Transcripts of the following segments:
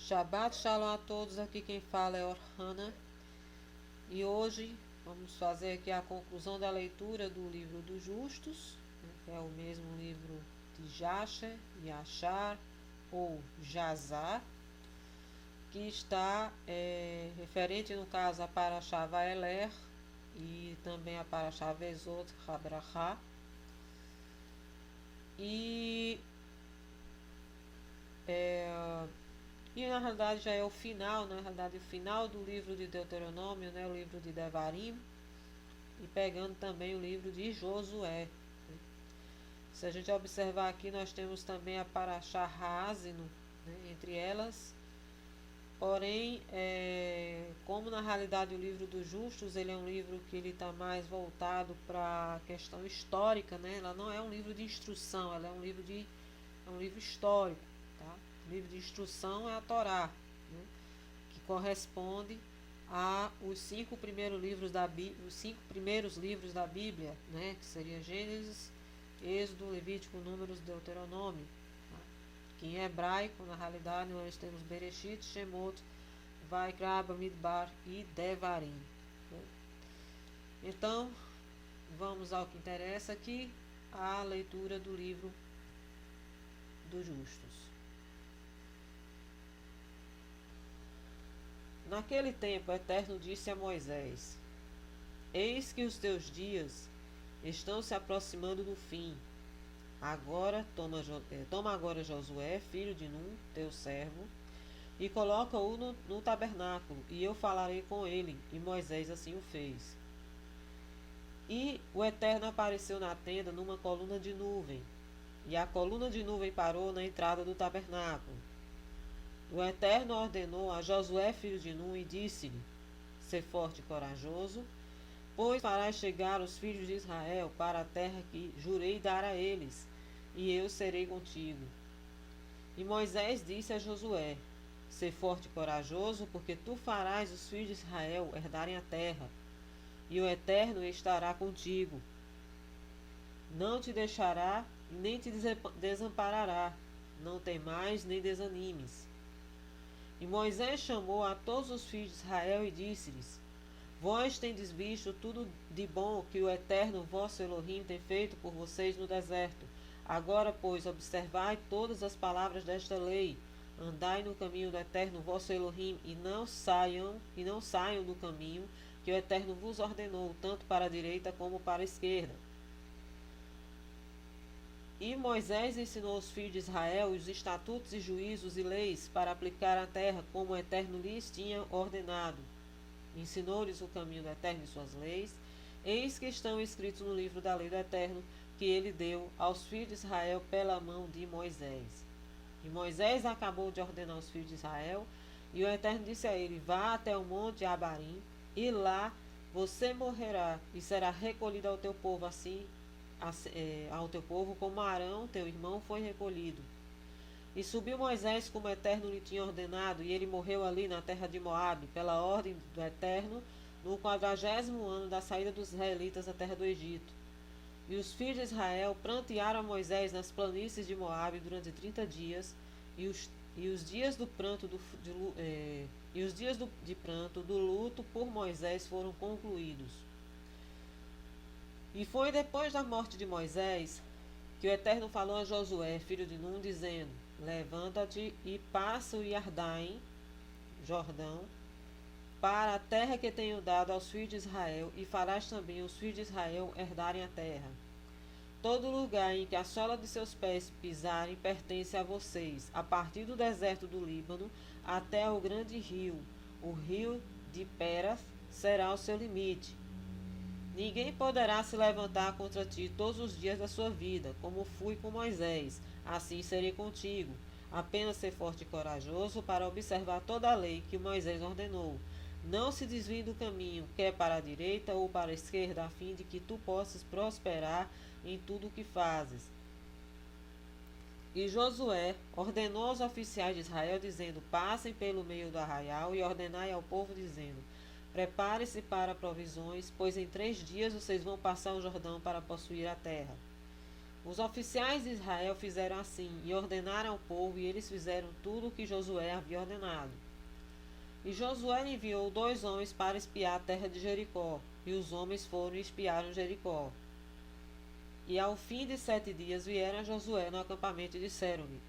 Shabbat Shalom a todos, aqui quem fala é Orhana e hoje vamos fazer aqui a conclusão da leitura do livro dos Justos, que é o mesmo livro de Jasher, Yashar ou Jazar, que está referente no caso a Parashá Vaeler e também a Parashá Vezot Habrachá. E na realidade já é o final, o final do livro de Deuteronômio, o livro de Devarim, e pegando também o livro de Josué. Se a gente observar aqui, nós temos também a Parashá Haazinu, entre elas. Porém, como na realidade o livro dos Justos, ele é um livro que ele está mais voltado para a questão histórica, ela não é um livro de instrução, ela é um livro histórico. Tá? O livro de instrução é a Torá, que corresponde aos 5 primeiros livros da Bíblia, que seria Gênesis, Êxodo, Levítico, Números, Deuteronômio. Tá? Que em hebraico, na realidade, nós temos Bereshit, Shemot, Vaikra, Bamidbar e Devarim. Então, vamos ao que interessa aqui, a leitura do livro dos Justos. Naquele tempo, o Eterno disse a Moisés: Eis que os teus dias estão se aproximando do fim. Agora toma agora Josué, filho de Nun, teu servo, e coloca-o no tabernáculo, e eu falarei com ele. E Moisés assim o fez. E o Eterno apareceu na tenda numa coluna de nuvem, e a coluna de nuvem parou na entrada do tabernáculo. O Eterno ordenou a Josué, filho de Nun, e disse-lhe: Sê forte e corajoso, pois farás chegar os filhos de Israel para a terra que jurei dar a eles, e eu serei contigo. E Moisés disse a Josué: Sê forte e corajoso, porque tu farás os filhos de Israel herdarem a terra, e o Eterno estará contigo. Não te deixará nem te desamparará. Não temais nem desanimes. E Moisés chamou a todos os filhos de Israel e disse-lhes: Vós tendes visto tudo de bom que o Eterno vosso Elohim tem feito por vocês no deserto. Agora, pois, observai todas as palavras desta lei. Andai no caminho do Eterno vosso Elohim, e não saiam do caminho que o Eterno vos ordenou, tanto para a direita como para a esquerda. E Moisés ensinou aos filhos de Israel os estatutos e juízos e leis para aplicar à terra, como o Eterno lhes tinha ordenado. Ensinou-lhes o caminho do Eterno e suas leis. Eis que estão escritos no livro da lei do Eterno, que ele deu aos filhos de Israel pela mão de Moisés. E Moisés acabou de ordenar aos filhos de Israel, e o Eterno disse a ele: Vá até o monte Abarim, e lá você morrerá, e será recolhido ao teu povo ao teu povo, como Arão, teu irmão, foi recolhido. E subiu Moisés como o Eterno lhe tinha ordenado, e ele morreu ali na terra de Moabe, pela ordem do Eterno, no 40º ano da saída dos israelitas da terra do Egito. E os filhos de Israel prantearam a Moisés nas planícies de Moabe durante 30 dias, e os dias do pranto de pranto do luto por Moisés foram concluídos. E foi depois da morte de Moisés que o Eterno falou a Josué, filho de Nun, dizendo: Levanta-te e passa o Jordão, para a terra que tenho dado aos filhos de Israel, e farás também os filhos de Israel herdarem a terra. Todo lugar em que a sola de seus pés pisarem pertence a vocês, a partir do deserto do Líbano até o grande rio. O rio de Perath será o seu limite. Ninguém poderá se levantar contra ti todos os dias da sua vida, como fui com Moisés, assim serei contigo. Apenas ser forte e corajoso para observar toda a lei que Moisés ordenou. Não se desvie do caminho, quer para a direita ou para a esquerda, a fim de que tu possas prosperar em tudo o que fazes. E Josué ordenou aos oficiais de Israel, dizendo: Passem pelo meio do arraial, e ordenai ao povo, dizendo: Prepare-se para provisões, pois em 3 dias vocês vão passar o Jordão para possuir a terra. Os oficiais de Israel fizeram assim, e ordenaram ao povo, e eles fizeram tudo o que Josué havia ordenado. E Josué enviou 2 homens para espiar a terra de Jericó, e os homens foram e espiaram Jericó. E ao fim de 7 dias vieram a Josué no acampamento e disseram-lhe: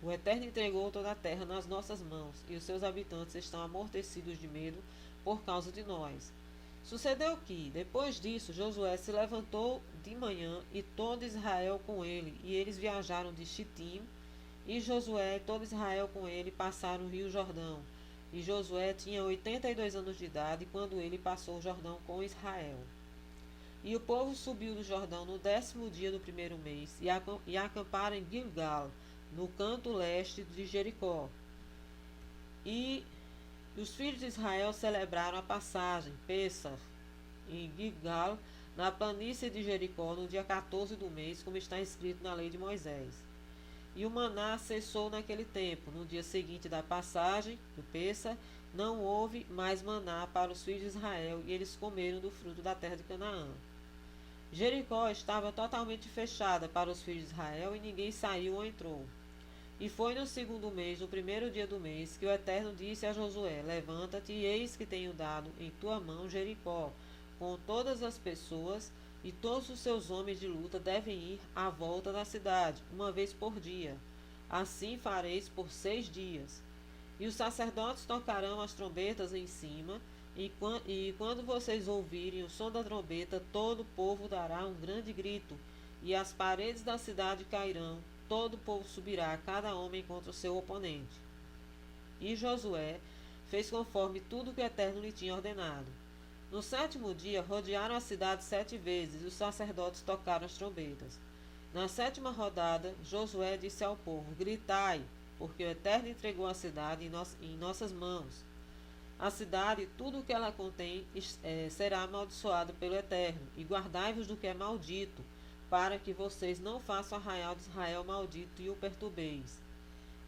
O Eterno entregou toda a terra nas nossas mãos, e os seus habitantes estão amortecidos de medo por causa de nós. Sucedeu que, depois disso, Josué se levantou de manhã e todo Israel com ele, e eles viajaram de Chitim, e Josué e todo Israel com ele passaram o rio Jordão. E Josué tinha 82 anos de idade quando ele passou o Jordão com Israel. E o povo subiu do Jordão no 10º dia do primeiro mês, e acamparam em Gilgal, no canto leste de Jericó. E os filhos de Israel celebraram a passagem, Pêssar, em Gilgal, na planície de Jericó, no dia 14 do mês, como está escrito na lei de Moisés. E o maná cessou naquele tempo. No dia seguinte da passagem, do Pêssar, não houve mais maná para os filhos de Israel, e eles comeram do fruto da terra de Canaã. Jericó estava totalmente fechada para os filhos de Israel, e ninguém saiu ou entrou. E foi no 2º mês, no 1º dia do mês, que o Eterno disse a Josué: Levanta-te, e eis que tenho dado em tua mão Jericó, com todas as pessoas, e todos os seus homens de luta devem ir à volta da cidade, uma vez por dia. Assim fareis por 6 dias. E os sacerdotes tocarão as trombetas em cima, e quando vocês ouvirem o som da trombeta, todo o povo dará um grande grito, e as paredes da cidade cairão. Todo o povo subirá, cada homem contra o seu oponente. E Josué fez conforme tudo que o Eterno lhe tinha ordenado. No 7º dia, rodearam a cidade 7 vezes, e os sacerdotes tocaram as trombetas. Na 7ª rodada, Josué disse ao povo: Gritai, porque o Eterno entregou a cidade em nossas mãos. A cidade e tudo o que ela contém será amaldiçoado pelo Eterno, e guardai-vos do que é maldito, para que vocês não façam o arraial de Israel maldito e o perturbeis.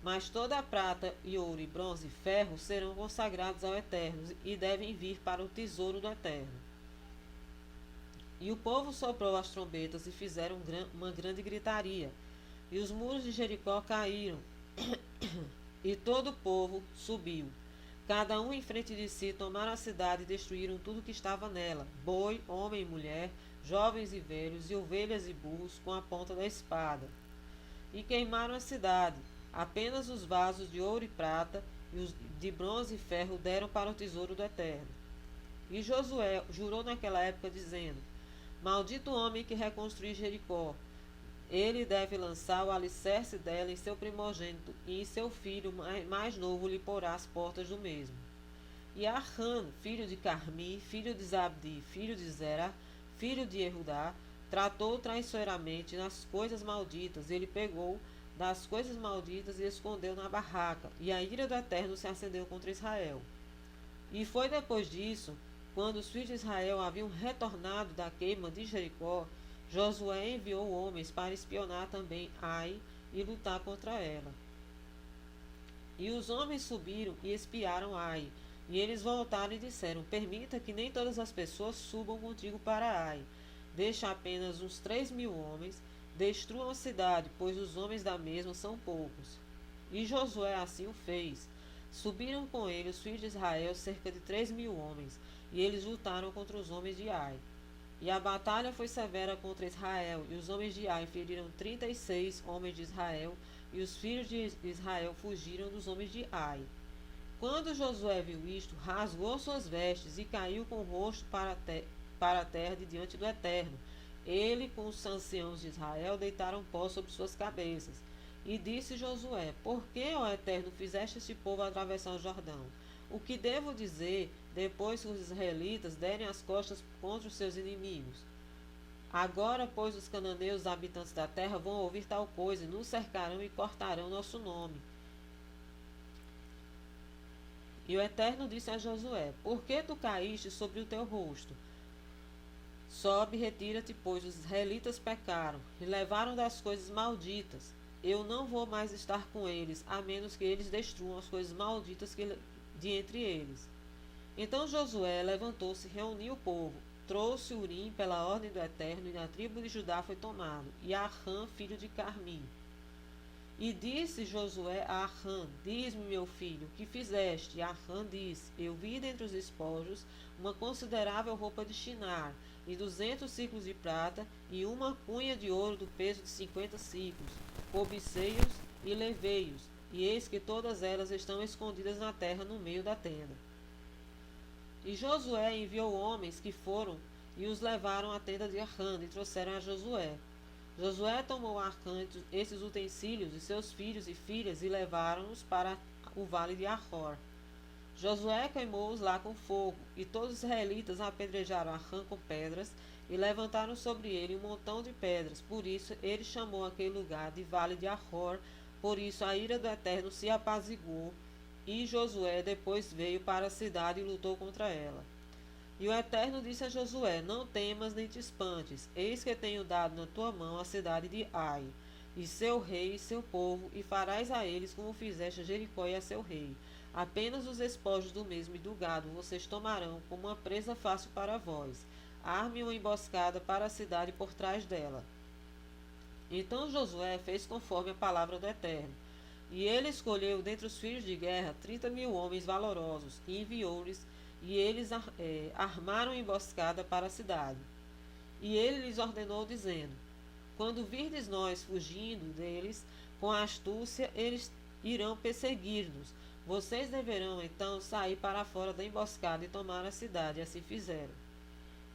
Mas toda a prata e ouro e bronze e ferro serão consagrados ao Eterno e devem vir para o tesouro do Eterno. E o povo soprou as trombetas e fizeram uma grande gritaria. E os muros de Jericó caíram, e todo o povo subiu. Cada um em frente de si tomaram a cidade e destruíram tudo que estava nela, boi, homem e mulher, jovens e velhos, e ovelhas e burros, com a ponta da espada. E queimaram a cidade. Apenas os vasos de ouro e prata, e os de bronze e ferro deram para o tesouro do Eterno. E Josué jurou naquela época, dizendo: Maldito o homem que reconstruir Jericó. Ele deve lançar o alicerce dela em seu primogênito, e em seu filho mais novo lhe porá as portas do mesmo. E Arran, filho de Carmi, filho de Zabdi, filho de Zera, filho de Erudá, tratou traiçoeiramente nas coisas malditas. Ele pegou das coisas malditas e escondeu na barraca, e a ira do Eterno se acendeu contra Israel. E foi depois disso, quando os filhos de Israel haviam retornado da queima de Jericó, Josué enviou homens para espionar também Ai e lutar contra ela. E os homens subiram e espiaram Ai, e eles voltaram e disseram: Permita que nem todas as pessoas subam contigo para Ai. Deixa apenas uns 3.000 homens, destruam a cidade, pois os homens da mesma são poucos. E Josué assim o fez. Subiram com ele os filhos de Israel, cerca de 3.000 homens, e eles lutaram contra os homens de Ai. E a batalha foi severa contra Israel, e os homens de Ai feriram 36 homens de Israel, e os filhos de Israel fugiram dos homens de Ai. Quando Josué viu isto, rasgou suas vestes e caiu com o rosto para a terra de diante do Eterno. Ele com os anciãos de Israel deitaram pó sobre suas cabeças. E disse Josué: Por que, ó Eterno, fizeste este povo atravessar o Jordão? O que devo dizer depois que os israelitas derem as costas contra os seus inimigos? Agora, pois, os cananeus, habitantes da terra, vão ouvir tal coisa, e nos cercarão e cortarão nosso nome. E o Eterno disse a Josué: Por que tu caíste sobre o teu rosto? Sobe, retira-te, pois os israelitas pecaram e levaram das coisas malditas. Eu não vou mais estar com eles, a menos que eles destruam as coisas malditas de entre eles. Então Josué levantou-se e reuniu o povo, trouxe Urim pela ordem do Eterno, e na tribo de Judá foi tomado, e Arã, filho de Carmi. E disse Josué a Arã: Diz-me, meu filho, o que fizeste? E Arã disse: Eu vi dentre os espojos uma considerável roupa de Shinar, e 200 ciclos de prata, e uma cunha de ouro do peso de 50 ciclos. Cobicei-os e levei-os, e eis que todas elas estão escondidas na terra no meio da tenda. E Josué enviou homens que foram e os levaram à tenda de Arã, e trouxeram a Josué. Josué tomou a Arã esses utensílios e seus filhos e filhas e levaram-os para o vale de Achor. Josué queimou-os lá com fogo, e todos os israelitas apedrejaram Arã com pedras e levantaram sobre ele um montão de pedras. Por isso ele chamou aquele lugar de vale de Achor. Por isso a ira do Eterno se apaziguou, e Josué depois veio para a cidade e lutou contra ela. E o Eterno disse a Josué: Não temas nem te espantes, eis que tenho dado na tua mão a cidade de Ai, e seu rei e seu povo, e farás a eles como fizeste a Jericó e a seu rei. Apenas os espojos do mesmo e do gado vocês tomarão como uma presa fácil para vós. Arme uma emboscada para a cidade por trás dela. Então Josué fez conforme a palavra do Eterno. E ele escolheu dentre os filhos de guerra 30.000 homens valorosos, e enviou-lhes, e eles armaram emboscada para a cidade. E ele lhes ordenou, dizendo: Quando virdes nós fugindo deles com astúcia, eles irão perseguir-nos. Vocês deverão então sair para fora da emboscada e tomar a cidade. E assim fizeram.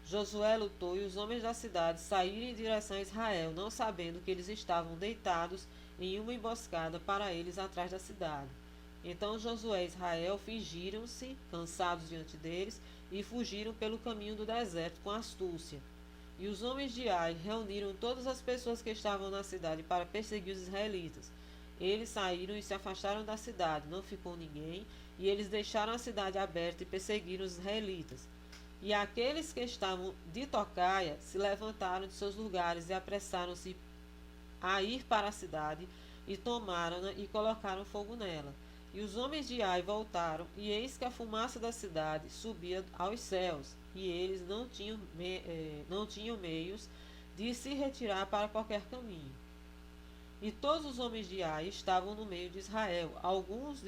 Josué lutou, e os homens da cidade saíram em direção a Israel, não sabendo que eles estavam deitados em uma emboscada para eles atrás da cidade. Então Josué e Israel fingiram-se cansados diante deles e fugiram pelo caminho do deserto com astúcia. E os homens de Ai reuniram todas as pessoas que estavam na cidade para perseguir os israelitas. Eles saíram e se afastaram da cidade, não ficou ninguém, e eles deixaram a cidade aberta e perseguiram os israelitas. E aqueles que estavam de tocaia se levantaram de seus lugares e apressaram-se a ir para a cidade, e tomaram-na e colocaram fogo nela. E os homens de Ai voltaram, e eis que a fumaça da cidade subia aos céus, e eles não tinham meios de se retirar para qualquer caminho. E todos os homens de Ai estavam no meio de Israel, alguns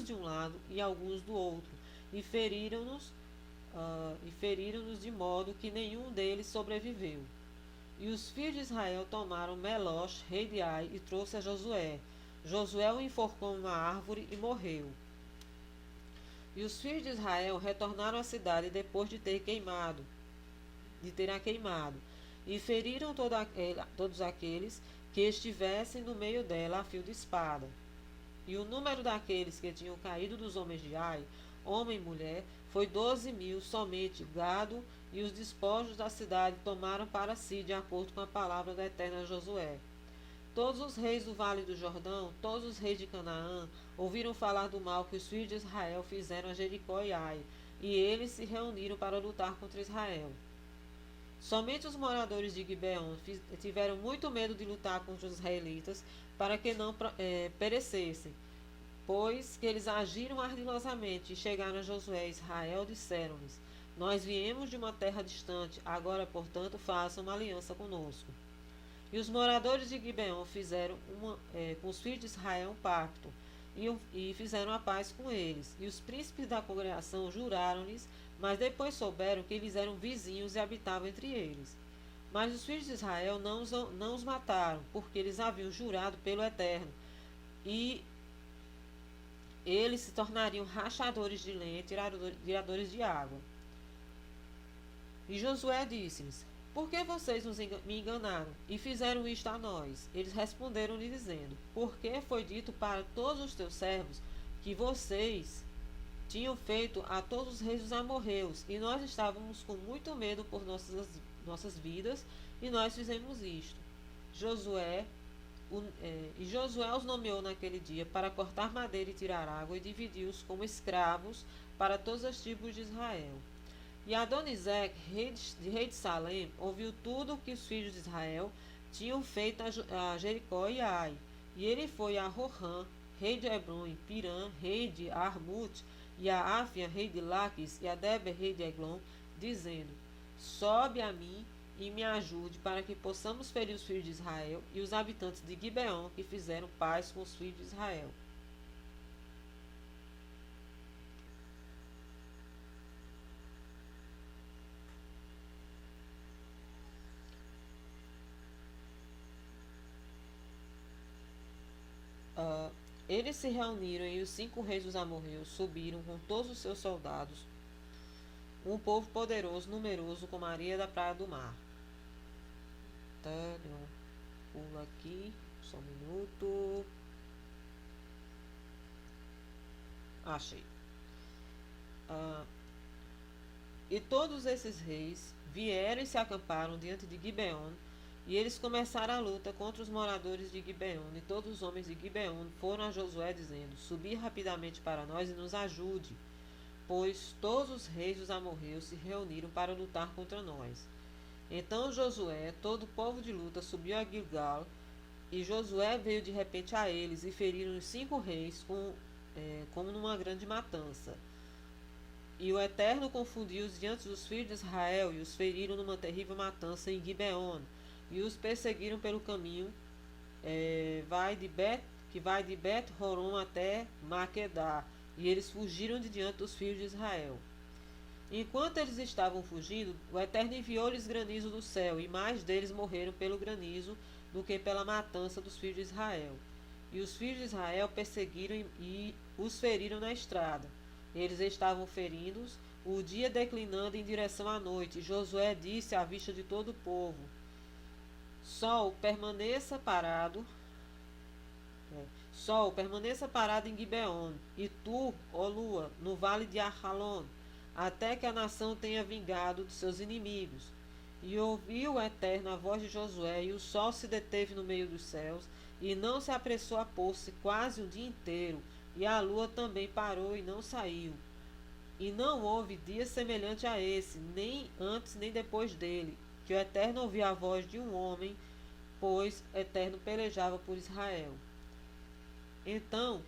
de um lado e alguns do outro, e feriram-nos de modo que nenhum deles sobreviveu. E os filhos de Israel tomaram Meloche, rei de Ai, e trouxe a Josué. Josué o enforcou em uma árvore e morreu. E os filhos de Israel retornaram à cidade depois de terem queimado, e feriram todos aqueles que estivessem no meio dela a fio de espada. E o número daqueles que tinham caído dos homens de Ai, homem e mulher, foi 12.000 somente gado, e os despojos da cidade tomaram para si, de acordo com a palavra do Eterno a Josué. Todos os reis do vale do Jordão, todos os reis de Canaã, ouviram falar do mal que os filhos de Israel fizeram a Jericó e Ai, e eles se reuniram para lutar contra Israel. Somente os moradores de Gibeon tiveram muito medo de lutar contra os israelitas, para que não perecessem, pois que eles agiram ardilosamente e chegaram a Josué e Israel, disseram-lhes: Nós viemos de uma terra distante, agora, portanto, façam uma aliança conosco. E os moradores de Gibeon fizeram com os filhos de Israel um pacto, e fizeram a paz com eles. E os príncipes da congregação juraram-lhes, mas depois souberam que eles eram vizinhos e habitavam entre eles. Mas os filhos de Israel não os mataram, porque eles haviam jurado pelo Eterno, e eles se tornariam rachadores de lenha e tiradores de água. E Josué disse-lhes: Por que vocês me enganaram e fizeram isto a nós? Eles responderam-lhe dizendo: Porque foi dito para todos os teus servos que vocês tinham feito a todos os reis dos amorreus, e nós estávamos com muito medo por nossas vidas, e nós fizemos isto. Josué os nomeou naquele dia para cortar madeira e tirar água, e dividiu-os como escravos para todas as tribos de Israel. E Adonizeque, rei de Salém, ouviu tudo o que os filhos de Israel tinham feito a Jericó e a Ai. E ele foi a Rohã, rei de Hebron, e Pirã, rei de Armute, e a Áfia, rei de Laques, e a Deber, rei de Eglon, dizendo: sobe a mim e me ajude, para que possamos ferir os filhos de Israel e os habitantes de Gibeon, que fizeram paz com os filhos de Israel. Eles se reuniram e os 5 reis dos amorreus subiram com todos os seus soldados, um povo poderoso, numeroso, como a areia da praia do mar. Tá, deu um pulo aqui, só um minuto. Achei. Ah, e todos esses reis vieram e se acamparam diante de Gibeon, e eles começaram a luta contra os moradores de Gibeon, e todos os homens de Gibeon foram a Josué dizendo: Subi rapidamente para nós e nos ajude, pois todos os reis dos amorreus se reuniram para lutar contra nós. Então Josué, todo o povo de luta, subiu a Gilgal, e Josué veio de repente a eles, e feriram os 5 reis como numa grande matança. E o Eterno confundiu-os diante dos filhos de Israel, e os feriram numa terrível matança em Gibeon, e os perseguiram pelo caminho que vai de Bet-Horon até Maquedá, e eles fugiram de diante dos filhos de Israel. Enquanto eles estavam fugindo, o Eterno enviou-lhes granizo do céu, e mais deles morreram pelo granizo do que pela matança dos filhos de Israel. E os filhos de Israel perseguiram e os feriram na estrada. Eles estavam feridos, o dia declinando em direção à noite. E Josué disse à vista de todo o povo: Sol, permaneça parado. Sol, permaneça parado em Gibeon, e tu, ó lua, no vale de Ajalon, até que a nação tenha vingado dos seus inimigos. E ouviu o Eterno a voz de Josué, e o sol se deteve no meio dos céus, e não se apressou a pôr-se quase o dia inteiro, e a lua também parou e não saiu. E não houve dia semelhante a esse, nem antes nem depois dele, que o Eterno ouviu a voz de um homem, pois o Eterno pelejava por Israel. Então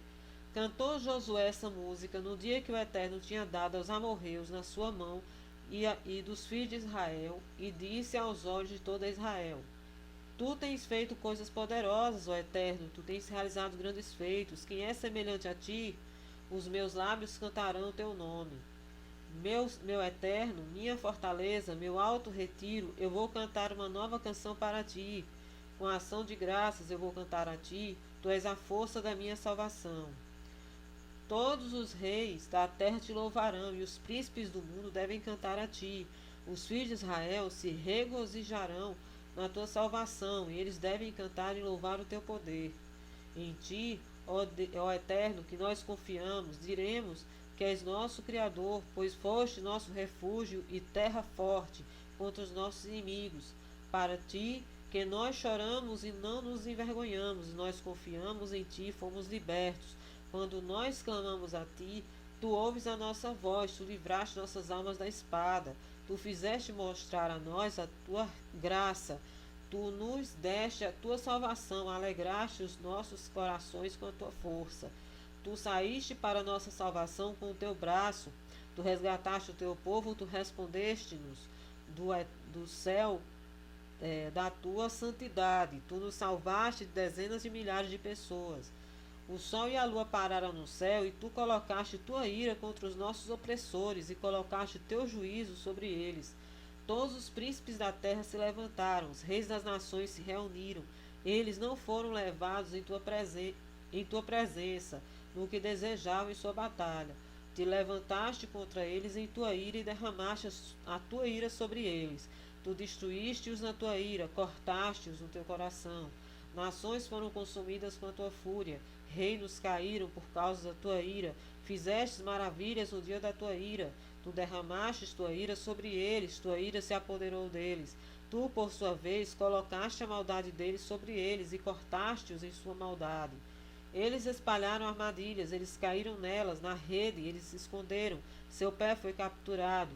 cantou Josué essa música no dia que o Eterno tinha dado aos amorreus na sua mão e dos filhos de Israel, e disse aos olhos de toda Israel: Tu tens feito coisas poderosas, ó Eterno, tu tens realizado grandes feitos. Quem é semelhante a ti? Os meus lábios cantarão o teu nome. Meu Eterno, minha fortaleza, meu alto retiro, eu vou cantar uma nova canção para ti. Com ação de graças eu vou cantar a ti, tu és a força da minha salvação. Todos os reis da terra te louvarão, e os príncipes do mundo devem cantar a ti. Os filhos de Israel se regozijarão na tua salvação, e eles devem cantar e louvar o teu poder. Em ti, ó Eterno, que nós confiamos, diremos que és nosso Criador, pois foste nosso refúgio e terra forte contra os nossos inimigos. Para ti, que nós choramos e não nos envergonhamos, nós confiamos em ti e fomos libertos. Quando nós clamamos a ti, tu ouves a nossa voz, tu livraste nossas almas da espada, tu fizeste mostrar a nós a tua graça, tu nos deste a tua salvação, alegraste os nossos corações com a tua força. Tu saíste para a nossa salvação com o teu braço, tu resgataste o teu povo, tu respondeste-nos do céu da tua santidade, tu nos salvaste de dezenas de milhares de pessoas. O sol e a lua pararam no céu, e tu colocaste tua ira contra os nossos opressores, e colocaste teu juízo sobre eles. Todos os príncipes da terra se levantaram, os reis das nações se reuniram. Eles não foram levados em tua presença, no que desejavam em sua batalha. Te levantaste contra eles em tua ira e derramaste a tua ira sobre eles. Tu destruíste-os na tua ira, cortaste-os no teu coração. Nações foram consumidas com a tua fúria, reinos caíram por causa da tua ira. Fizestes maravilhas no dia da tua ira. Tu derramastes tua ira sobre eles, tua ira se apoderou deles. Tu, por sua vez, colocaste a maldade deles sobre eles e cortaste-os em sua maldade. Eles espalharam armadilhas, eles caíram nelas, na rede, eles se esconderam. Seu pé foi capturado.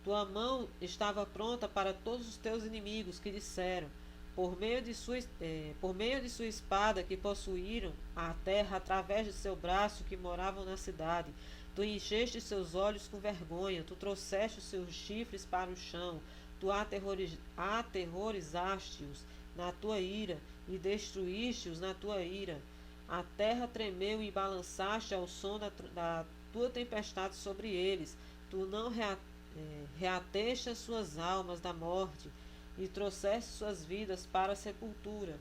Tua mão estava pronta para todos os teus inimigos que disseram: por meio de sua espada que possuíram a terra através de seu braço que moravam na cidade. Tu encheste seus olhos com vergonha, tu trouxeste os seus chifres para o chão, tu aterrorizaste-os na tua ira e destruíste-os na tua ira. A terra tremeu e balançaste ao som da tua tempestade sobre eles. Tu não reateste as suas almas da morte e trouxeste suas vidas para a sepultura.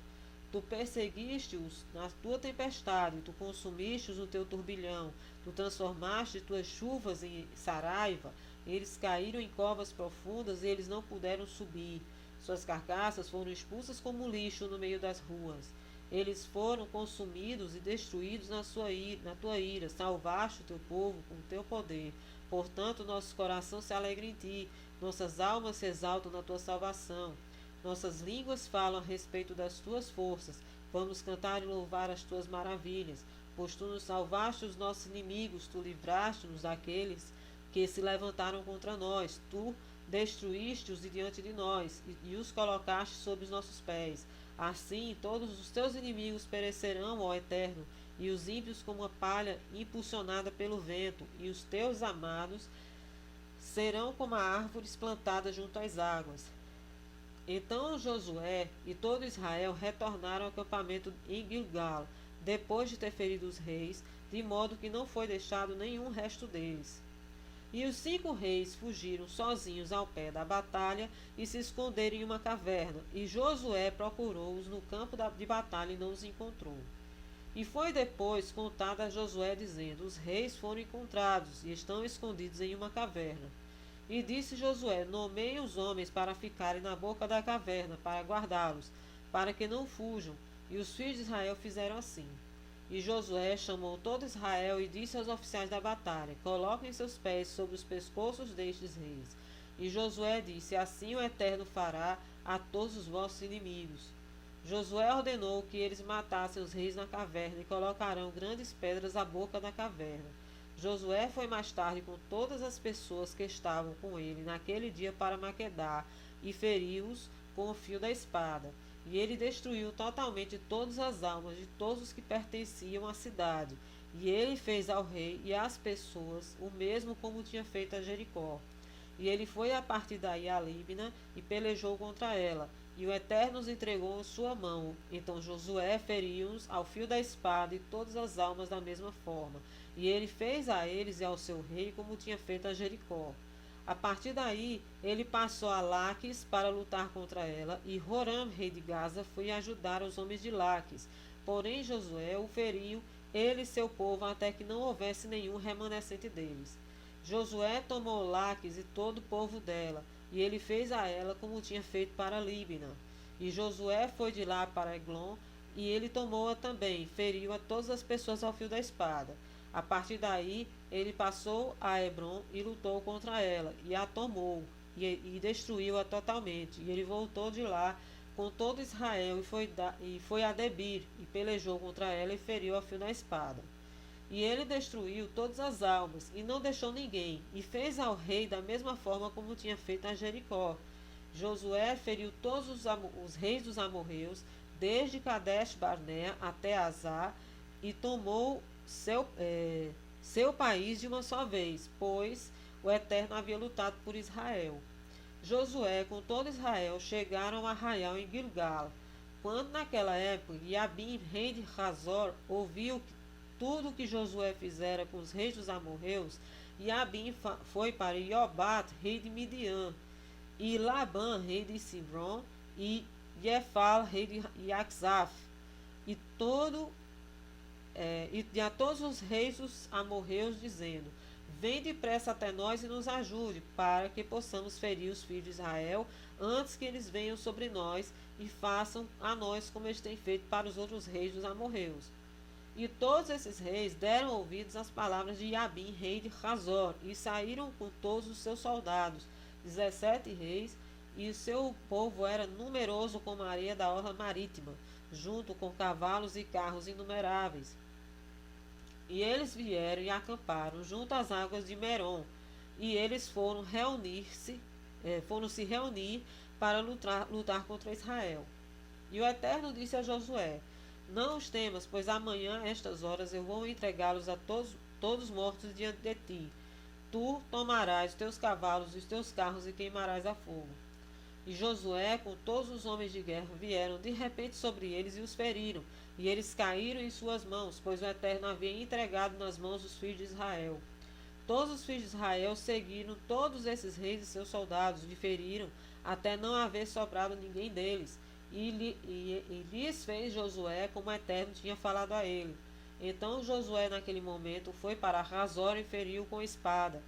Tu perseguiste-os na tua tempestade, tu consumiste-os no teu turbilhão, tu transformaste tuas chuvas em saraiva, eles caíram em covas profundas e eles não puderam subir. Suas carcaças foram expulsas como lixo no meio das ruas. Eles foram consumidos e destruídos na tua ira. Salvaste o teu povo com o teu poder. Portanto, nosso coração se alegra em ti, nossas almas se exaltam na tua salvação. Nossas línguas falam a respeito das tuas forças. Vamos cantar e louvar as tuas maravilhas. Pois tu nos salvaste os nossos inimigos, tu livraste-nos daqueles que se levantaram contra nós. Tu destruíste-os diante de nós e os colocaste sob os nossos pés. Assim, todos os teus inimigos perecerão, ó Eterno, e os ímpios como a palha impulsionada pelo vento, e os teus amados serão como árvores plantadas junto às águas. Então Josué e todo Israel retornaram ao acampamento em Gilgal, depois de ter ferido os reis, de modo que não foi deixado nenhum resto deles. E os 5 reis fugiram sozinhos ao pé da batalha e se esconderam em uma caverna, e Josué procurou-os no campo de batalha e não os encontrou. E foi depois contado a Josué, dizendo: os reis foram encontrados e estão escondidos em uma caverna. E disse Josué: nomeiem os homens para ficarem na boca da caverna, para guardá-los, para que não fujam. E os filhos de Israel fizeram assim. E Josué chamou todo Israel e disse aos oficiais da batalha: coloquem seus pés sobre os pescoços destes reis. E Josué disse: assim o Eterno fará a todos os vossos inimigos. Josué ordenou que eles matassem os reis na caverna e colocarão grandes pedras à boca da caverna. Josué foi mais tarde com todas as pessoas que estavam com ele naquele dia para Maquedá e feriu-os com o fio da espada. E ele destruiu totalmente todas as almas de todos os que pertenciam à cidade. E ele fez ao rei e às pessoas o mesmo como tinha feito a Jericó. E ele foi a partir daí a Líbina e pelejou contra ela. E o Eterno os entregou em sua mão. Então Josué feriu-os ao fio da espada e todas as almas da mesma forma. E ele fez a eles e ao seu rei como tinha feito a Jericó. A partir daí, ele passou a Laques para lutar contra ela, e Joram, rei de Gaza, foi ajudar os homens de Laques. Porém, Josué o feriu, ele e seu povo, até que não houvesse nenhum remanescente deles. Josué tomou Laques e todo o povo dela, e ele fez a ela como tinha feito para Líbina. E Josué foi de lá para Eglon, e ele tomou-a também, feriu a todas as pessoas ao fio da espada. A partir daí, ele passou a Hebron e lutou contra ela, e a tomou, e destruiu-a totalmente. E ele voltou de lá com todo Israel, e foi a Debir, e pelejou contra ela, e feriu a fio da espada. E ele destruiu todas as almas, e não deixou ninguém, e fez ao rei da mesma forma como tinha feito a Jericó. Josué feriu todos os reis dos amorreus, desde Kadesh Barnea até Azar, e tomou seu país de uma só vez, pois o Eterno havia lutado por Israel. Josué com todo Israel chegaram ao arraial em Gilgal. Quando naquela época Jabim, rei de Hazor, ouviu tudo que Josué fizera com os reis dos amorreus, Jabim foi para Iobat, rei de Midian, e Labã, rei de Simron, e Jefal, rei de Yaxaf, e a todos os reis dos amorreus, dizendo: vem depressa até nós e nos ajude, para que possamos ferir os filhos de Israel, antes que eles venham sobre nós, e façam a nós como eles têm feito para os outros reis dos amorreus. E todos esses reis deram ouvidos às palavras de Jabim, rei de Hazor, e saíram com todos os seus soldados, 17 reis, e o seu povo era numeroso como a areia da orla marítima, junto com cavalos e carros inumeráveis. E eles vieram e acamparam junto às águas de Merom, e eles foram se reunir para lutar contra Israel. E o Eterno disse a Josué: não os temas, pois amanhã, a estas horas, eu vou entregá-los a todos mortos diante de ti. Tu tomarás os teus cavalos e os teus carros e queimarás a fogo. E Josué, com todos os homens de guerra, vieram de repente sobre eles e os feriram. E eles caíram em suas mãos, pois o Eterno havia entregado nas mãos dos filhos de Israel. Todos os filhos de Israel seguiram todos esses reis e seus soldados, e feriram, até não haver sobrado ninguém deles. E lhes fez Josué como o Eterno tinha falado a ele. Então Josué, naquele momento, foi para Razor e feriu com espada,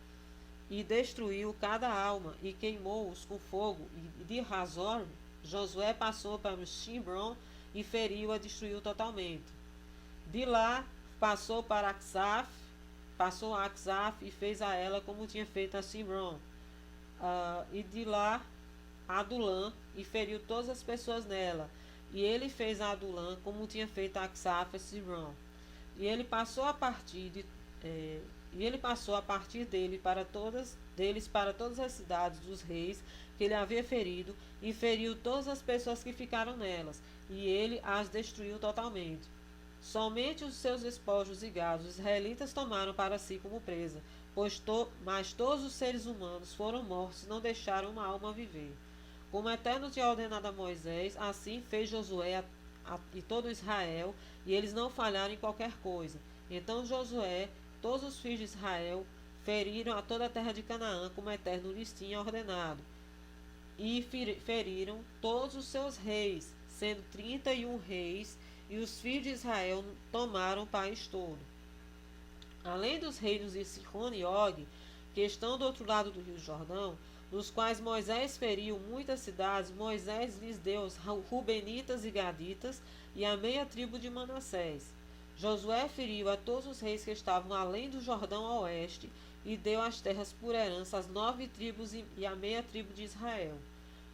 e destruiu cada alma, e queimou-os com fogo. E de Razor, Josué passou para Shimron, e feriu-a, destruiu totalmente. De lá, passou para passou a Aksaf, e fez a ela como tinha feito a Shimron. E de lá, a Adulã, e feriu todas as pessoas nela. E ele fez a Adulã como tinha feito a Aksaf e Shimron. E ele passou a partir deles para todas as cidades dos reis que ele havia ferido, e feriu todas as pessoas que ficaram nelas, e ele as destruiu totalmente. Somente os seus despojos e gados os israelitas tomaram para si como presa, mas todos os seres humanos foram mortos e não deixaram uma alma viver. Como o Eterno tinha ordenado a Moisés, assim fez Josué e todo Israel, e eles não falharam em qualquer coisa. Então Josué, todos os filhos de Israel, feriram a toda a terra de Canaã, como o Eterno lhes tinha ordenado. E feriram todos os seus reis, sendo 31 reis, e os filhos de Israel tomaram o país todo. Além dos reinos de Sihon e Og, que estão do outro lado do rio Jordão, nos quais Moisés feriu muitas cidades, Moisés lhes deu os Rubenitas e Gaditas e a meia tribo de Manassés. Josué feriu a todos os reis que estavam além do Jordão a oeste, e deu as terras por herança às 9 tribos e a meia tribo de Israel.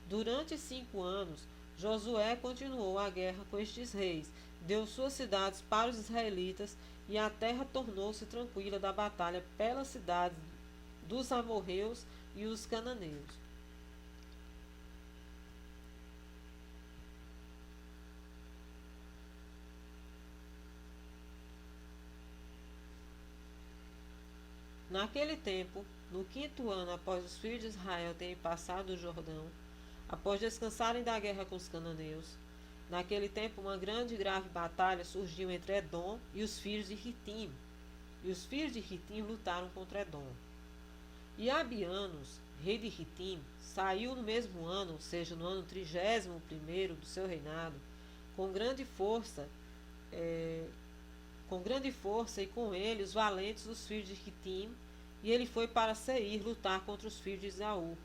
Durante 5 anos, Josué continuou a guerra com estes reis, deu suas cidades para os israelitas, e a terra tornou-se tranquila da batalha pelas cidades dos amorreus e os cananeus. Naquele tempo, no 5º ano após os filhos de Israel terem passado o Jordão, após descansarem da guerra com os cananeus, naquele tempo uma grande e grave batalha surgiu entre Edom e os filhos de Ritim, e os filhos de Ritim lutaram contra Edom. E Abianos, rei de Ritim, saiu no mesmo ano, ou seja, no ano 31º do seu reinado, com grande força, e com ele os valentes dos filhos de Ritim, e ele foi para Seir lutar contra os filhos de Esaú.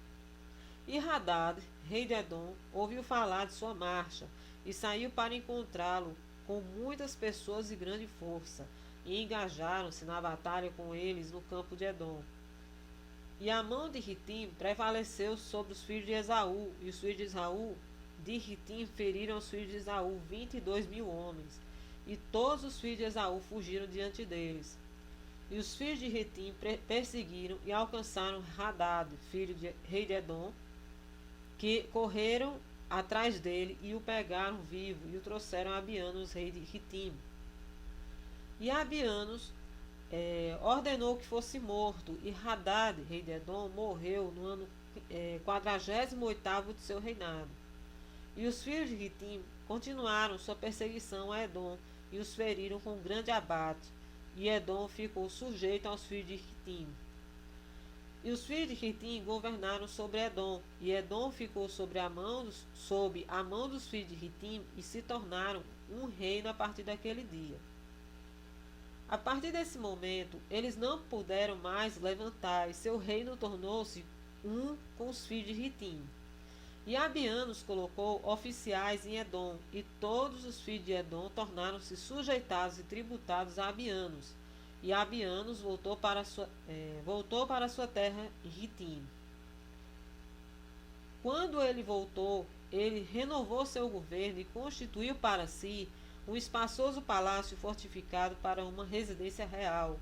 E Hadad, rei de Edom, ouviu falar de sua marcha, e saiu para encontrá-lo com muitas pessoas e grande força, e engajaram-se na batalha com eles no campo de Edom. E a mão de Ritim prevaleceu sobre os filhos de Esaú, e os filhos de Esaú de Ritim feriram os filhos de Esaú 22.000 homens, e todos os filhos de Esaú fugiram diante deles. E os filhos de Ritim perseguiram e alcançaram Hadad, filho de rei de Edom, que correram atrás dele e o pegaram vivo e o trouxeram a Abianos, rei de Ritim. E Abianos ordenou que fosse morto, e Hadad, rei de Edom, morreu no ano 48º de seu reinado. E os filhos de Ritim continuaram sua perseguição a Edom, e os feriram com grande abate, e Edom ficou sujeito aos filhos de Ritim. E os filhos de Ritim governaram sobre Edom, e Edom ficou sob a mão dos filhos de Ritim, e se tornaram um reino a partir daquele dia. A partir desse momento, eles não puderam mais levantar, e seu reino tornou-se um com os filhos de Ritim. E Abianos colocou oficiais em Edom, e todos os filhos de Edom tornaram-se sujeitados e tributados a Abianos. E Abianos voltou para sua terra em Ritim. Quando ele voltou, ele renovou seu governo e constituiu para si um espaçoso palácio fortificado para uma residência real,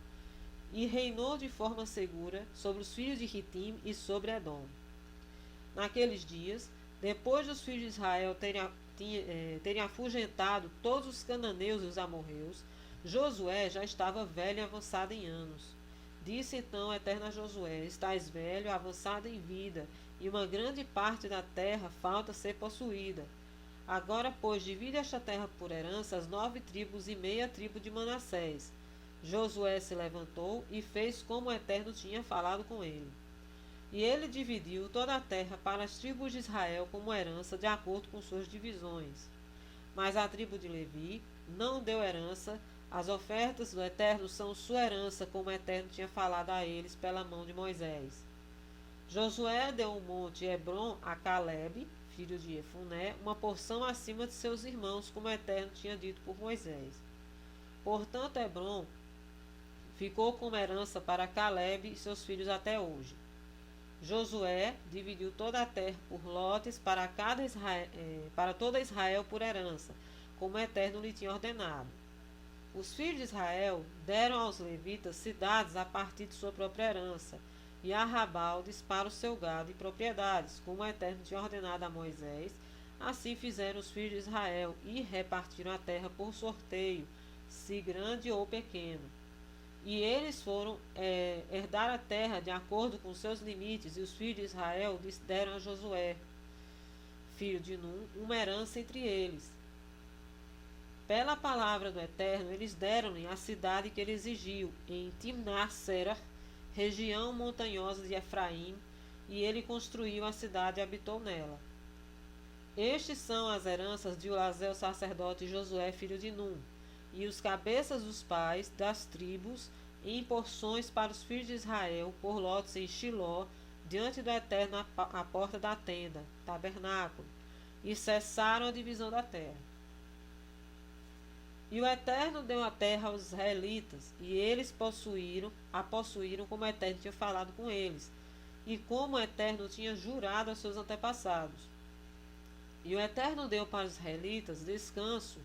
e reinou de forma segura sobre os filhos de Ritim e sobre Edom. Naqueles dias, depois dos filhos de Israel terem afugentado todos os cananeus e os amorreus, Josué já estava velho e avançado em anos. Disse então o Eterno a Josué: Estás velho, avançado em vida, e uma grande parte da terra falta ser possuída. Agora, pois, divide esta terra por herança as 9 tribos e meia tribo de Manassés. Josué se levantou e fez como o Eterno tinha falado com ele. E ele dividiu toda a terra para as tribos de Israel como herança, de acordo com suas divisões. Mas a tribo de Levi não deu herança. As ofertas do Eterno são sua herança, como o Eterno tinha falado a eles pela mão de Moisés. Josué deu o monte Hebron a Calebe, filho de Jefuné, uma porção acima de seus irmãos, como o Eterno tinha dito por Moisés. Portanto, Hebron ficou como herança para Calebe e seus filhos até hoje. Josué dividiu toda a terra por lotes para toda Israel por herança, como o Eterno lhe tinha ordenado. Os filhos de Israel deram aos levitas cidades a partir de sua própria herança, e arrabaldes para o seu gado e propriedades, como o Eterno tinha ordenado a Moisés. Assim fizeram os filhos de Israel, e repartiram a terra por sorteio, se grande ou pequeno. E eles foram herdar a terra de acordo com seus limites, e os filhos de Israel deram a Josué, filho de Num, uma herança entre eles. Pela palavra do Eterno, eles deram-lhe a cidade que ele exigiu, em Timnar-Serah, região montanhosa de Efraim, e ele construiu a cidade e habitou nela. Estes são as heranças de Ulazel sacerdote e Josué, filho de Num, e os cabeças dos pais das tribos em porções para os filhos de Israel, por lotes em Shiló, diante do Eterno à porta da tenda, tabernáculo, e cessaram a divisão da terra. E o Eterno deu a terra aos israelitas, e eles a possuíram como o Eterno tinha falado com eles, e como o Eterno tinha jurado aos seus antepassados. E o Eterno deu para os israelitas descanso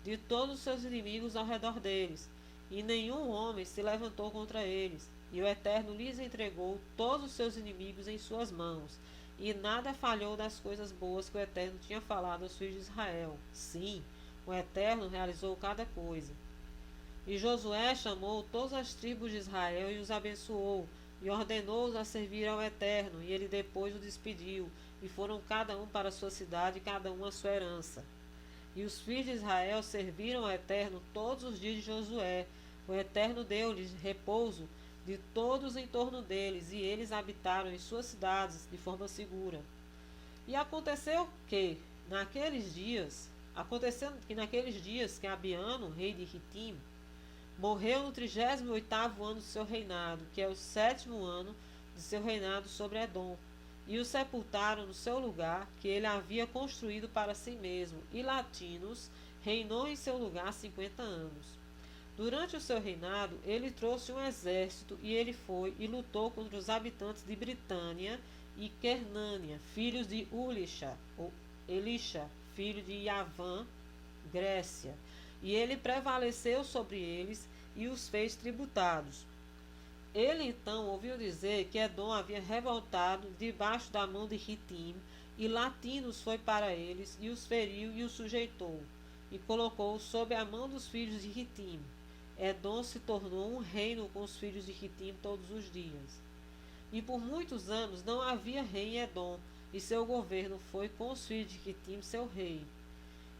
de todos os seus inimigos ao redor deles, e nenhum homem se levantou contra eles. E o Eterno lhes entregou todos os seus inimigos em suas mãos, e nada falhou das coisas boas que o Eterno tinha falado aos filhos de Israel. Sim, o Eterno realizou cada coisa. E Josué chamou todas as tribos de Israel e os abençoou, e ordenou-os a servir ao Eterno, e ele depois o despediu, e foram cada um para a sua cidade, e cada um a sua herança. E os filhos de Israel serviram ao Eterno todos os dias de Josué. O Eterno deu-lhes repouso de todos em torno deles, e eles habitaram em suas cidades de forma segura. E aconteceu que naqueles dias que Abiano, rei de Ritim, morreu no 38º ano do seu reinado, que é o 7º ano de seu reinado sobre Edom, e o sepultaram no seu lugar, que ele havia construído para si mesmo, e Latinos reinou em seu lugar 50 anos. Durante o seu reinado, ele trouxe um exército, e ele foi e lutou contra os habitantes de Britânia e Quernânia, filhos de Elisha, filho de Yavã, Grécia, e ele prevaleceu sobre eles e os fez tributados. Ele então ouviu dizer que Edom havia revoltado debaixo da mão de Ritim, e Latinos foi para eles, e os feriu e os sujeitou, e colocou-os sob a mão dos filhos de Ritim. Edom se tornou um reino com os filhos de Ritim todos os dias. E por muitos anos não havia rei em Edom, e seu governo foi com os filhos de Ritim, seu rei.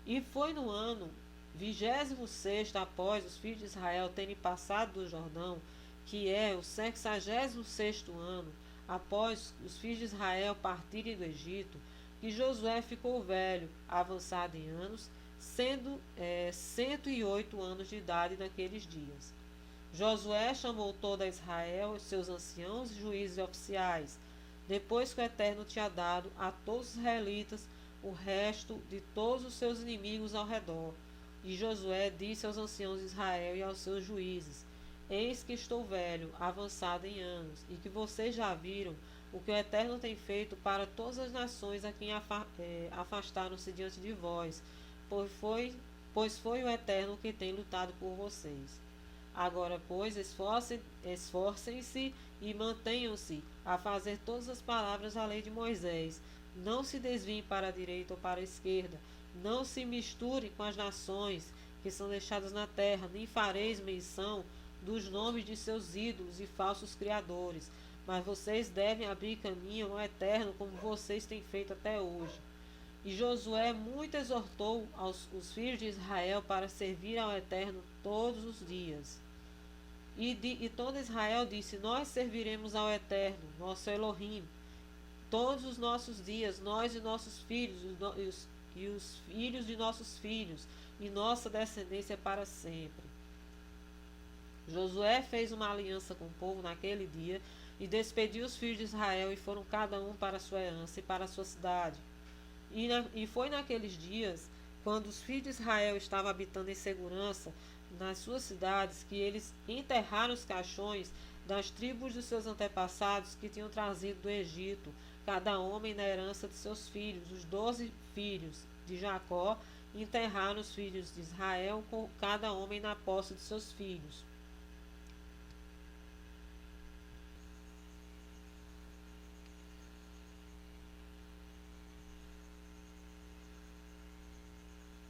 E foi no ano 26º após os filhos de Israel terem passado do Jordão, que é o 66º ano após os filhos de Israel partirem do Egito, que Josué ficou velho, avançado em anos, sendo 108 anos de idade naqueles dias. Josué chamou toda Israel, os seus anciãos, juízes e oficiais, depois que o Eterno tinha dado a todos os israelitas o resto de todos os seus inimigos ao redor. E Josué disse aos anciãos de Israel e aos seus juízes: Eis que estou velho, avançado em anos, e que vocês já viram o que o Eterno tem feito para todas as nações a quem afastaram-se diante de vós, pois foi o Eterno que tem lutado por vocês. Agora, pois, esforcem-se e mantenham-se a fazer todas as palavras da lei de Moisés. Não se desviem para a direita ou para a esquerda. Não se misturem com as nações que são deixadas na terra, nem fareis menção dos nomes de seus ídolos e falsos criadores, mas vocês devem abrir caminho ao Eterno como vocês têm feito até hoje. E Josué muito exortou os filhos de Israel para servir ao Eterno todos os dias. E todo Israel disse: Nós serviremos ao Eterno, nosso Elohim, todos os nossos dias, nós e nossos filhos, e os filhos de nossos filhos, e nossa descendência para sempre. Josué fez uma aliança com o povo naquele dia e despediu os filhos de Israel, e foram cada um para a sua herança e para a sua cidade. E foi naqueles dias, quando os filhos de Israel estavam habitando em segurança nas suas cidades, que eles enterraram os caixões das tribos dos seus antepassados que tinham trazido do Egito, cada homem na herança de seus filhos. Os 12 filhos de Jacó enterraram os filhos de Israel, com cada homem na posse de seus filhos.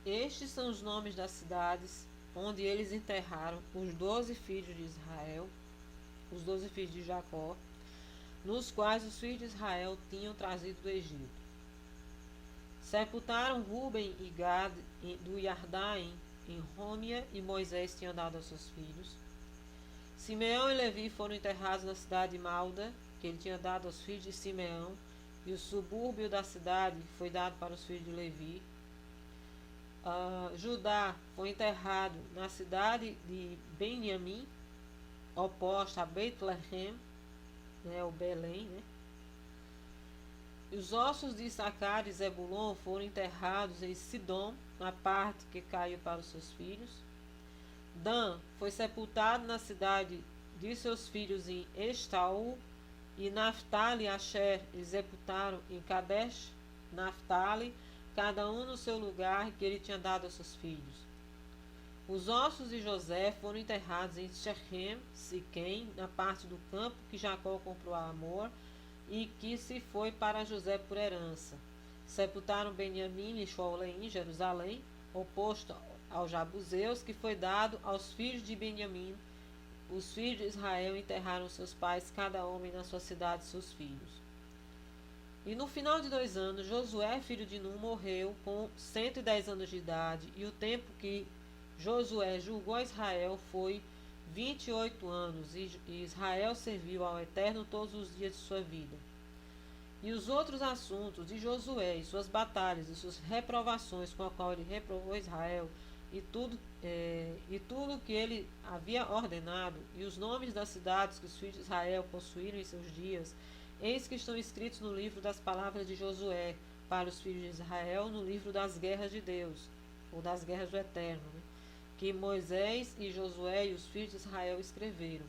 Estes são os nomes das cidades onde eles enterraram os 12 filhos de Israel, os 12 filhos de Jacó, nos quais os filhos de Israel tinham trazido do Egito. Sepultaram Ruben e Gad do Iardaim em Rômia, e Moisés tinha dado aos seus filhos. Simeão e Levi foram enterrados na cidade de Malda, que ele tinha dado aos filhos de Simeão, e o subúrbio da cidade foi dado para os filhos de Levi. Judá foi enterrado na cidade de Benjamim, oposta a Betlehem, o Belém, E os ossos de Issacar e Zebulon foram enterrados em Sidom, na parte que caiu para os seus filhos. Dan foi sepultado na cidade de seus filhos em Estaú, e Naftali e Asher eles sepultaram em Kadesh, Naftali, cada um no seu lugar que ele tinha dado aos seus filhos. Os ossos de José foram enterrados em Shechem, Siquém, na parte do campo que Jacó comprou a Amor e que se foi para José por herança. Sepultaram Benjamim e Shoalém em Jerusalém, oposto aos Jabuseus, que foi dado aos filhos de Benjamim. Os filhos de Israel enterraram seus pais, cada homem na sua cidade, seus filhos. E no final de 2 anos, Josué, filho de Nun, morreu com 110 anos de idade, e o tempo que Josué julgou a Israel foi 28 anos, e Israel serviu ao Eterno todos os dias de sua vida. E os outros assuntos de Josué, e suas batalhas, e suas reprovações com a qual ele reprovou Israel, e tudo que ele havia ordenado, e os nomes das cidades que os filhos de Israel possuíram em seus dias, eis que estão escritos no livro das palavras de Josué para os filhos de Israel, no livro das guerras de Deus, ou das guerras do Eterno, que Moisés e Josué e os filhos de Israel escreveram.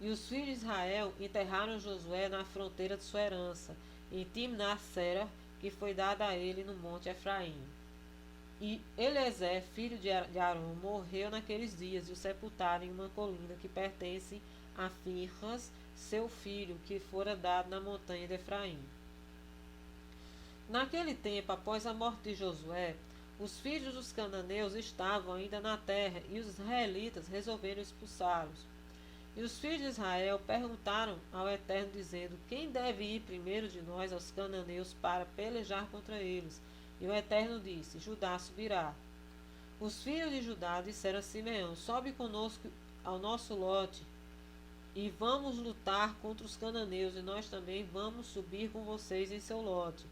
E os filhos de Israel enterraram Josué na fronteira de sua herança, em Timnath-Serah, que foi dada a ele no monte Efraim. E Eliezer, filho de Arão, morreu naqueles dias, e o sepultaram em uma colina que pertence a Finhas, seu filho, que fora dado na montanha de Efraim. Naquele tempo, após a morte de Josué, os filhos dos cananeus estavam ainda na terra, e os israelitas resolveram expulsá-los. E os filhos de Israel perguntaram ao Eterno, dizendo: Quem deve ir primeiro de nós aos cananeus para pelejar contra eles? E o Eterno disse: Judá subirá. Os filhos de Judá disseram a Simeão: Sobe conosco ao nosso lote, e vamos lutar contra os cananeus, e nós também vamos subir com vocês em seu lote.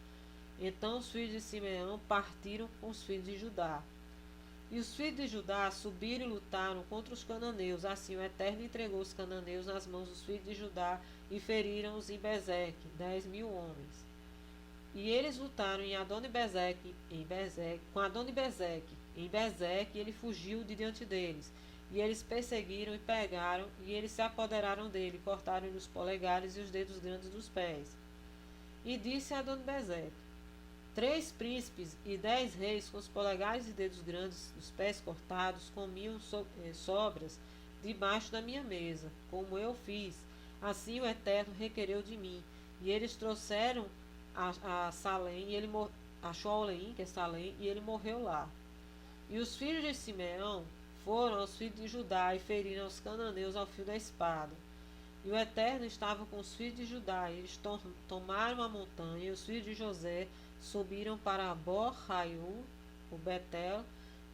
Então os filhos de Simeão partiram com os filhos de Judá. E os filhos de Judá subiram e lutaram contra os cananeus. Assim o Eterno entregou os cananeus nas mãos dos filhos de Judá e feriram-os em Bezeque, 10.000 homens. E eles lutaram em Adoni-Bezeque, com Adoni-Bezeque. Em Bezeque ele fugiu de diante deles. E eles perseguiram e pegaram, e eles se apoderaram dele, cortaram-lhe os polegares e os dedos grandes dos pés. E disse a Adoni-Bezeque: 3 príncipes e 10 reis com os polegares e dedos grandes dos pés cortados comiam sobras debaixo da minha mesa, como eu fiz. Assim o Eterno requereu de mim. E eles trouxeram a Salém, e ele a Shoalém, que é Salém, e ele morreu lá. E os filhos de Simeão foram aos filhos de Judá e feriram os cananeus ao fio da espada. E o Eterno estava com os filhos de Judá, e eles tomaram a montanha, e os filhos de José subiram para Bor-Raiu, o Betel,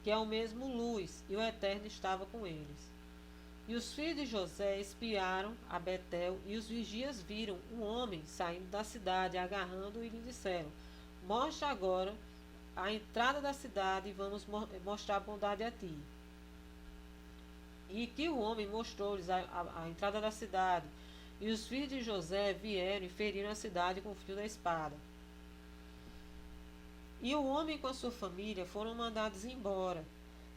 que é o mesmo Luz, e o Eterno estava com eles. E os filhos de José espiaram a Betel, e os vigias viram um homem saindo da cidade, agarrando-o, e lhe disseram: Mostra agora a entrada da cidade, e vamos mostrar bondade a ti. E que o homem mostrou-lhes a entrada da cidade. E os filhos de José vieram e feriram a cidade com o fio da espada. E o homem com a sua família foram mandados embora.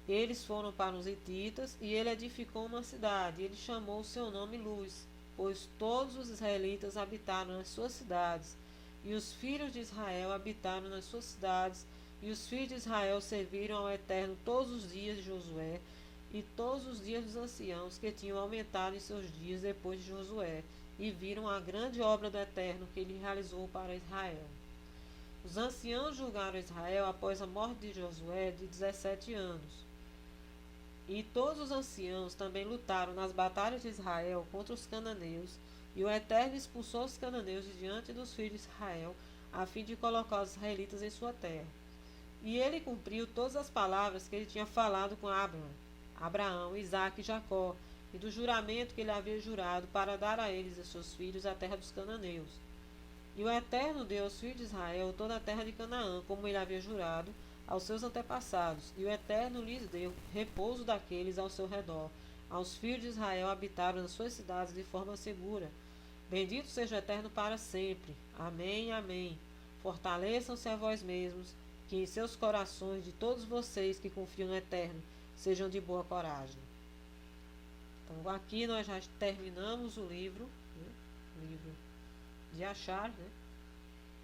Eles foram para os hititas, e ele edificou uma cidade. E ele chamou o seu nome Luz, pois todos os israelitas habitaram nas suas cidades. E os filhos de Israel habitaram nas suas cidades. E os filhos de Israel serviram ao Eterno todos os dias de Josué, e todos os dias dos anciãos que tinham aumentado em seus dias depois de Josué, e viram a grande obra do Eterno que ele realizou para Israel. Os anciãos julgaram Israel após a morte de Josué de 17 anos. E todos os anciãos também lutaram nas batalhas de Israel contra os cananeus, e o Eterno expulsou os cananeus de diante dos filhos de Israel, a fim de colocar os israelitas em sua terra. E ele cumpriu todas as palavras que ele tinha falado com Abraão, Isaque e Jacó, e do juramento que ele havia jurado para dar a eles e seus filhos a terra dos cananeus. E o Eterno deu aos filhos de Israel toda a terra de Canaã, como ele havia jurado aos seus antepassados, e o Eterno lhes deu repouso daqueles ao seu redor. Aos filhos de Israel habitaram nas suas cidades de forma segura. Bendito seja o Eterno para sempre. Amém, amém. Fortaleçam-se a vós mesmos, que em seus corações de todos vocês que confiam no Eterno sejam de boa coragem. Então aqui nós já terminamos o livro, né? O livro de Achar, né?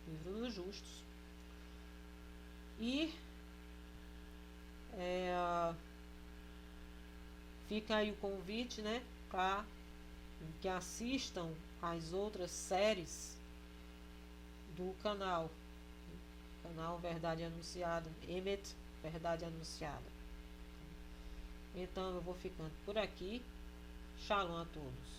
Livro dos justos. E fica aí o convite, né, para que assistam às outras séries do canal Verdade Anunciada, Emet Verdade Anunciada. Então eu vou ficando por aqui. Shalom a todos.